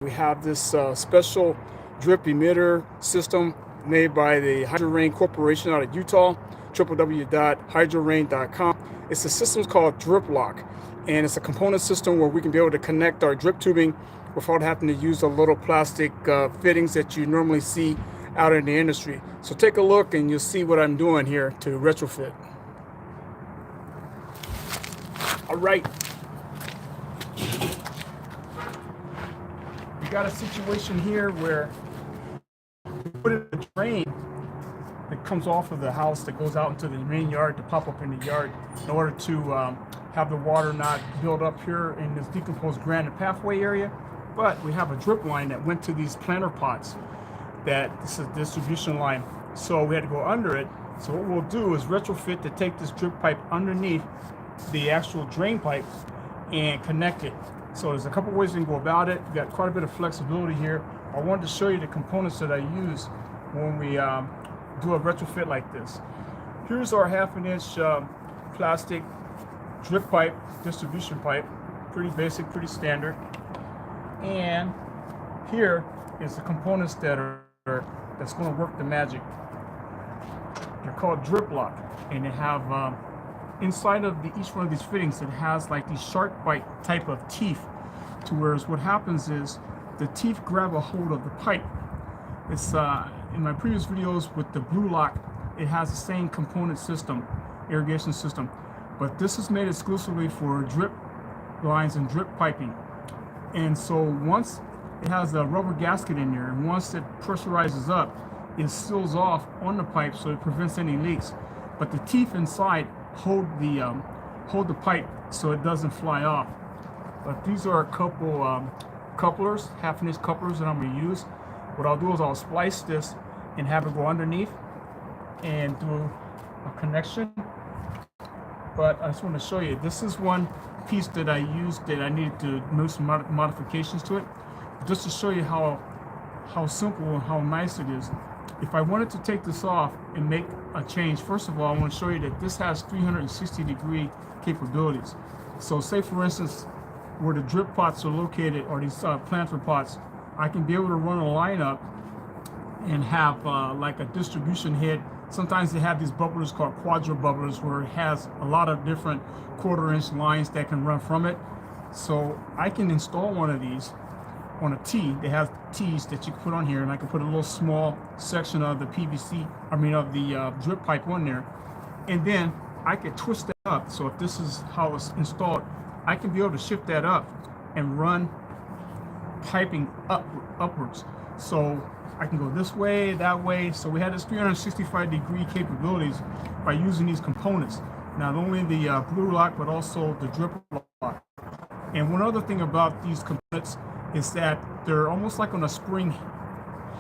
We have this special drip emitter system made by the Hydrorain Corporation out of Utah, www.hydrorain.com. It's a system called DripLock, and it's a component system where we can be able to connect our drip tubing without having to use the little plastic fittings that you normally see out in the industry. So take a look and you'll see what I'm doing here to retrofit. All right. We got a situation here where we put in a drain that comes off of the house that goes out into the main yard to pop up in the yard in order to have the water not build up here in this decomposed granite pathway area. But we have a drip line that went to these planter pots. This is a distribution line, so we had to go under it. So what we'll do is retrofit to take this drip pipe underneath the actual drain pipe and connect it. So there's a couple ways we can go about it. We've got quite a bit of flexibility here. I wanted to show you the components that I use when we do a retrofit like this. Here's our 1/2 inch plastic drip pipe, distribution pipe. Pretty basic, pretty standard. And here is the components that's going to work the magic. They're called DripLock, and they have inside of each one of these fittings, it has like these shark bite type of teeth, to whereas what happens is the teeth grab a hold of the pipe. It's in my previous videos with the blue lock, it has the same component system, irrigation system, but this is made exclusively for drip lines and drip piping. And so once it has a rubber gasket in there, and once it pressurizes up, it seals off on the pipe so it prevents any leaks. But the teeth inside hold the pipe so it doesn't fly off. But these are a couple couplers, 1/2 inch couplers that I'm going to use. What I'll do is I'll splice this and have it go underneath and do a connection. But I just want to show you, this is one piece that I used that I needed to make some modifications to it, just to show you how simple and how nice it is. If I wanted to take this off and make a change, first of all, I want to show you that this has 360-degree capabilities. So say for instance, where the drip pots are located, or these planter pots, I can be able to run a line up and have like a distribution head. Sometimes they have these bubblers called quadra bubblers, where it has a lot of different 1/4 inch lines that can run from it. So I can install one of these on a T. They have T's that you can put on here, and I can put a little small section of the of the drip pipe on there, and then I can twist that up. So if this is how it's installed, I can be able to shift that up and run piping upwards. So I can go this way, that way. So we had this 365-degree capabilities by using these components. Not only the blue lock, but also the drip lock. And one other thing about these components is that they're almost like on a spring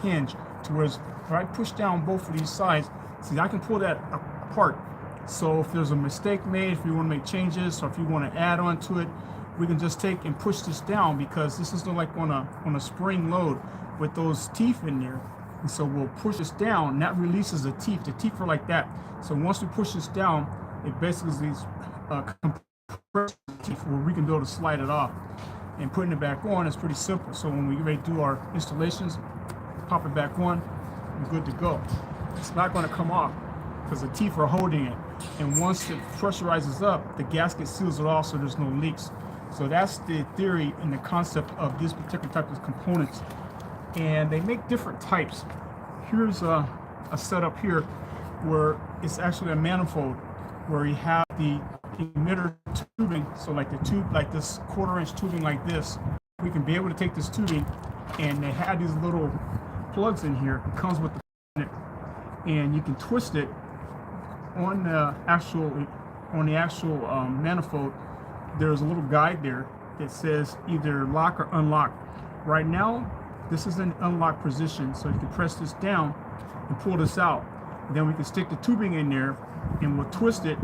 hinge, to where if I push down both of these sides, see, I can pull that apart. So if there's a mistake made, if you want to make changes, or if you want to add on to it, we can just take and push this down, because this is like on a spring load with those teeth in there. And so we'll push this down, and that releases the teeth. The teeth are like that. So once we push this down, it basically is these compressed teeth where we can be able to slide it off. And putting it back on is pretty simple. So when we get ready to do our installations, pop it back on, and good to go. It's not going to come off because the teeth are holding it. And once it pressurizes up, the gasket seals it off so there's no leaks. So that's the theory and the concept of this particular type of components. And they make different types. Here's a setup here where it's actually a manifold, where you have the emitter tubing. So like the tube, like this 1/4 inch tubing like this, we can be able to take this tubing, and they have these little plugs in here. It comes with the, and you can twist it on the actual manifold. There's a little guide there that says either lock or unlock. Right now, this is in unlock position, so you can press this down and pull this out. And then we can stick the tubing in there, and we'll twist it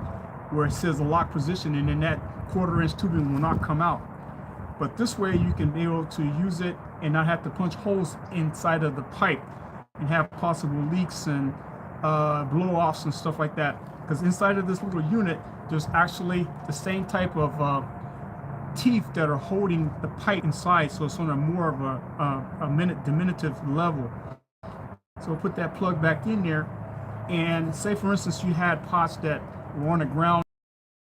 where it says the lock position, and then that 1/4 inch tubing will not come out. But this way you can be able to use it and not have to punch holes inside of the pipe and have possible leaks and blow-offs and stuff like that. Because inside of this little unit, there's actually the same type of teeth that are holding the pipe inside, so it's on a more of a diminutive level. So we'll put that plug back in there, and say for instance you had pots that were on the ground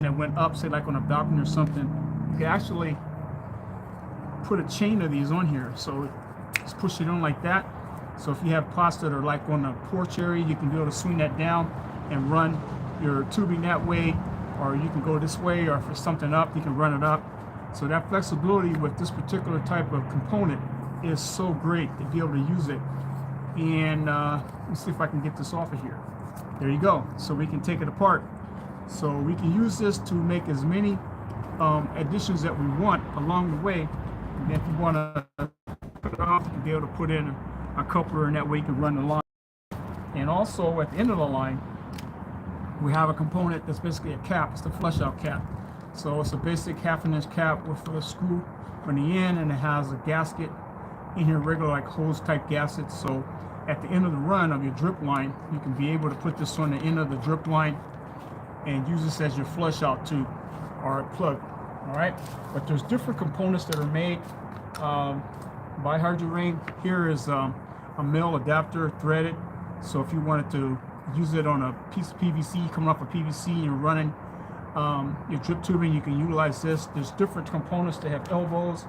and went up, say like on a balcony or something, you can actually put a chain of these on here. So just push it on like that. So if you have pots that are like on the porch area, you can be able to swing that down and run your tubing that way, or you can go this way, or if it's something up, you can run it up. So that flexibility with this particular type of component is so great to be able to use it. And let's see if I can get this off of here. There you go. So we can take it apart. So we can use this to make as many additions that we want along the way. And if you want to put it off, you'll be able to put in a coupler, and that way you can run the line. And also at the end of the line, we have a component that's basically a cap. It's the flush out cap. So it's a basic 1/2 inch cap with a screw on the end, and it has a gasket in here, regular like hose type gasket. So at the end of the run of your drip line, you can be able to put this on the end of the drip line and use this as your flush out tube or plug. All right, but there's different components that are made by Hydro-Rain. Here is a male adapter threaded. So if you wanted to use it on a piece of PVC, coming off of PVC, and you're running your drip tubing, you can utilize this. There's different components that have elbows,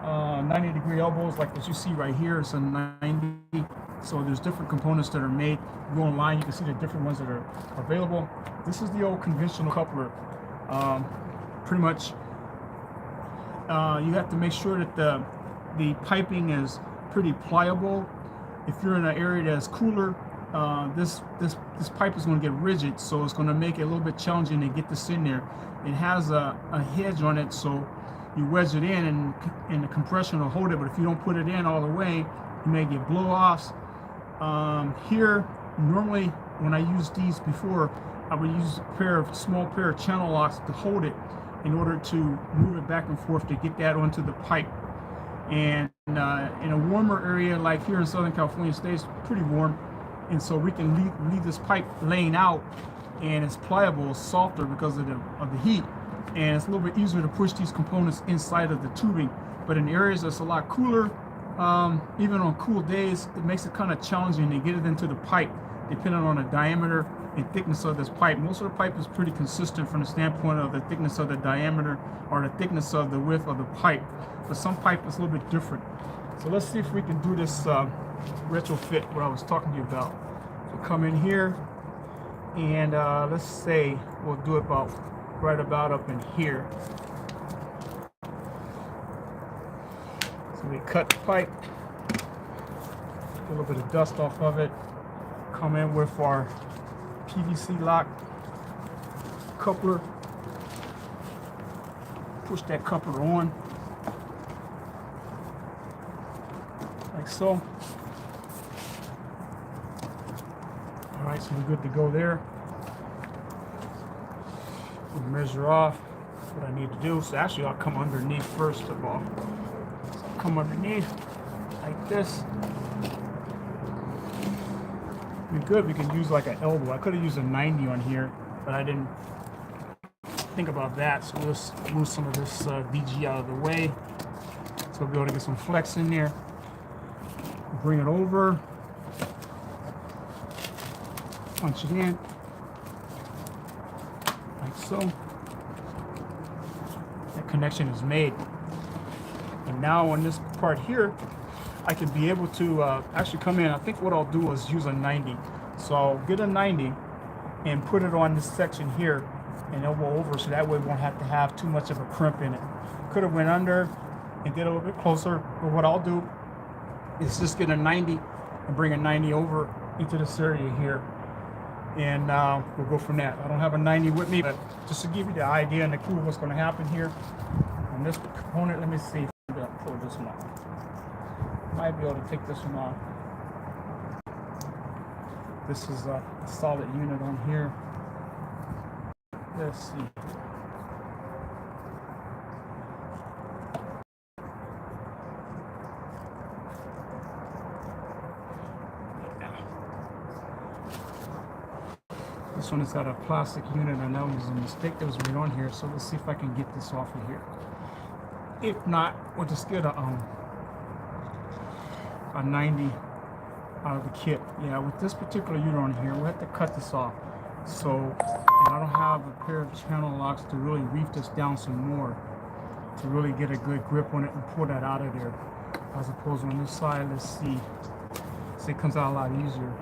90-degree elbows, like what you see right here. It's a 90. So there's different components that are made. You go online, you can see the different ones that are available. This is the old conventional coupler. Pretty much, you have to make sure that the piping is pretty pliable. If you're in an area that's cooler, this pipe is going to get rigid, so it's going to make it a little bit challenging to get this in there. It has a hedge on it, so you wedge it in, and the compression will hold it. But if you don't put it in all the way, you may get blow-offs. Here, normally when I used these before, I would use a small pair of channel locks to hold it in order to move it back and forth to get that onto the pipe. And in a warmer area like here in Southern California, it stays pretty warm, and so we can leave this pipe laying out, and it's pliable, it's softer because of the heat, and it's a little bit easier to push these components inside of the tubing. But in areas that's a lot cooler, even on cool days, it makes it kind of challenging to get it into the pipe, depending on the diameter and thickness of this pipe. Most of the pipe is pretty consistent from the standpoint of the thickness of the diameter or the thickness of the width of the pipe, but some pipe is a little bit different. So let's see if we can do this retrofit what I was talking to you about. So come in here, and let's say we'll do it right about up in here. So we cut the pipe, get a little bit of dust off of it, come in with our PVC lock coupler, push that coupler on like so. All right, so we're good to go there. We'll measure off what I need to do. So actually I'll come underneath first of all. So I'll come underneath like this. We're good. We can use like an elbow. I could have used a 90 on here, but I didn't think about that. So we'll just move some of this DG out of the way, so we'll be able to get some flex in there. Bring it over, punch it in like so. That connection is made, and now on this part here, I can be able to actually come in. I think what I'll do is use a 90. So I'll get a 90 and put it on this section here and elbow over, so that way we won't have to have too much of a crimp in it. Could have went under and get a little bit closer, but what I'll do is just get a 90 and bring a 90 over into this area here, and we'll go from that. I don't have a 90 with me, but just to give you the idea and the clue of what's going to happen here on this component. Let me see if I can pull this one off. Might be able to take this one off. This is a solid unit on here. Let's see. This one has got a plastic unit, and that was a mistake that was made on here. So let's see if I can get this off of here. If not, we'll just get a 90 out of the kit. Yeah, with this particular unit on here, we'll have to cut this off. So, and I don't have a pair of channel locks to really reef this down some more to really get a good grip on it and pull that out of there. As opposed to on this side, let's see, it comes out a lot easier.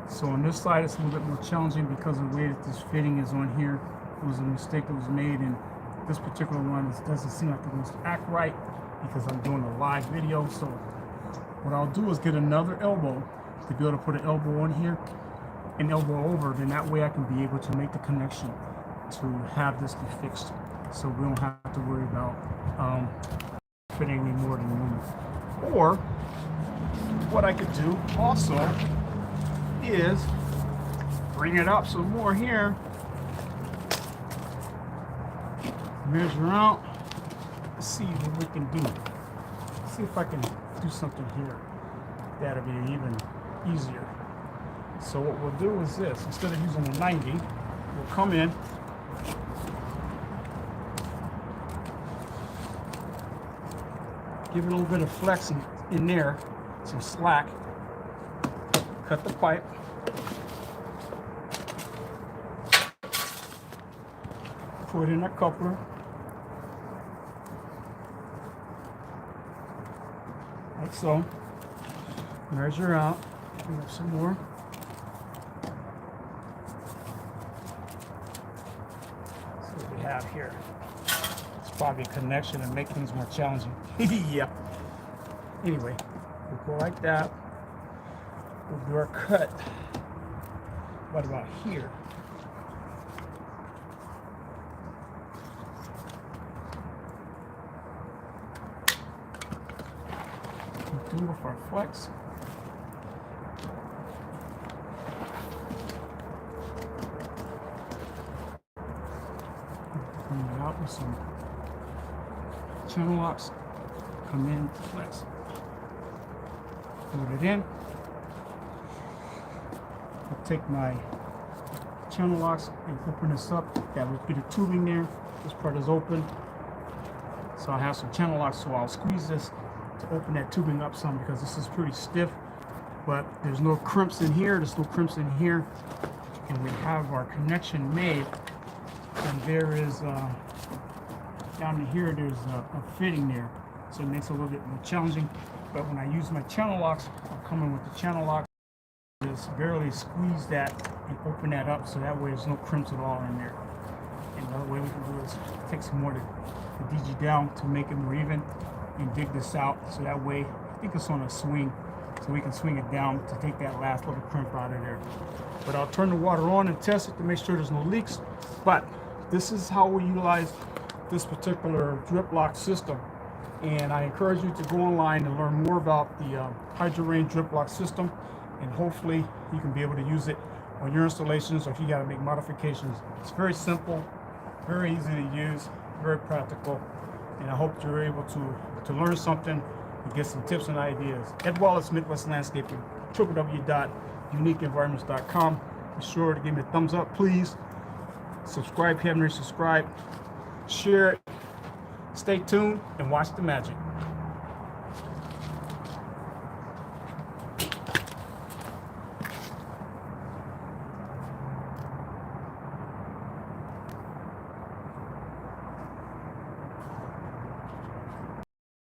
So on this side, it's a little bit more challenging because of the way that this fitting is on here. It was a mistake that was made, and this particular one doesn't seem like it wants to act right because I'm doing a live video. So what I'll do is get another elbow to be able to put an elbow on here and elbow over. Then that way I can be able to make the connection to have this be fixed. So we don't have to worry about fitting any more than one. Or what I could do also is bring it up some more here, measure out, see what we can do. See if I can do something here that'll be even easier. So what we'll do is this: instead of using the 90, we'll come in, give it a little bit of flex in there, some slack, cut the pipe, put in a coupler, like so, measure out, we have some more. See what we have here. It's probably a connection and make things more challenging. Yeah. Anyway, we'll go like that. We'll do our cut. What about here? We'll do with our flex. Bring it out with some channel locks. Come in, flex. Put it in. I'll take my channel locks and open this up. Got a bit of tubing there. This part is open. So I have some channel locks, so I'll squeeze this to open that tubing up some because this is pretty stiff. But there's no crimps in here, there's no crimps in here. And we have our connection made. And there is, down in here, there's a fitting there. So it makes it a little bit more challenging. But when I use my channel locks, I'll come in with the channel locks. Just barely squeeze that and open that up so that way there's no crimps at all in there. And the other way we can do is take some more to DG down to make it more even and dig this out so that way, I think it's on a swing, so we can swing it down to take that last little crimp out of there. But I'll turn the water on and test it to make sure there's no leaks. But this is how we utilize this particular DripLock system. And I encourage you to go online and learn more about the HydroRain DripLock system. And hopefully you can be able to use it on your installations or if you got to make modifications. It's very simple, very easy to use, very practical. And I hope you're able to learn something and get some tips and ideas. Ed Wallace, Midwest Landscaping, www.uniquenvironments.com. Be sure to give me a thumbs up, please. Subscribe if you haven't already subscribed. Share it. Stay tuned and watch the magic.